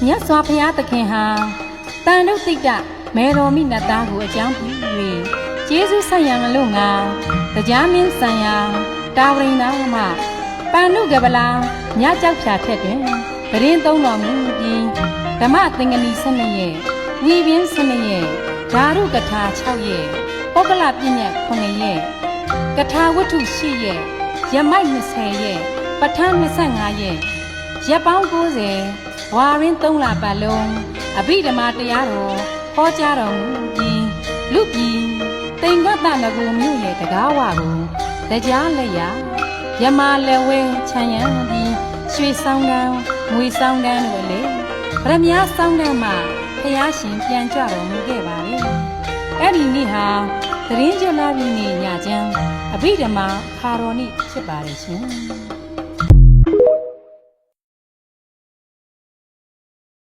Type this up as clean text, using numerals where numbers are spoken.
မြတ်စွာဘုရားသခင်ဟာတန်တုတိတမေတော်မိနတ်သားကိုအကြောင်းပြု၍ကျေးဇူးဆက်ရန်လို့ငါတရားမင်းဆံရာတာဝရိန်သားမှပန္နုကပလာမြတ်ကြောက်ဖြာထက်တွင်ပရင်းသုံးတော်မူပြီးဓမ္မသင်္ကနီ12ရက်ဝီပင်း12ရက်ဓာရုကထာ6ရက်ပုဂ္ဂလပညတ်9ရက်ကထာဝတ္ထု10ရက်ရမိုက်20ရက်ပဋ္ဌာန်း25ရက်ရက်ပေါင်း90ဝါရင်း3လပတ်လုံးအဘိဓမ္မာတရားတော်ဟောကြားတော်မူပြီးလူပြည်တိမ်ကတနဂုံမြို့ရဲ့တကားဝကိုတရားလက်ရယမလက်ဝဲခြံရံပြီးရွှေဆောင်တန်းငွေဆောင်တန်းတို့လေဗရမ ्या ဆောင်တန်းမှာဖျားရှင်ပြန်ကြတော်မူခဲ့ပါလေအဲ့ဒီနေ့ဟာသရင်ကျွလာပြီနေ့ညချမ်းအဘိဓမ္မာခါတော်နေ့ဖြစ်ပါလေရှင်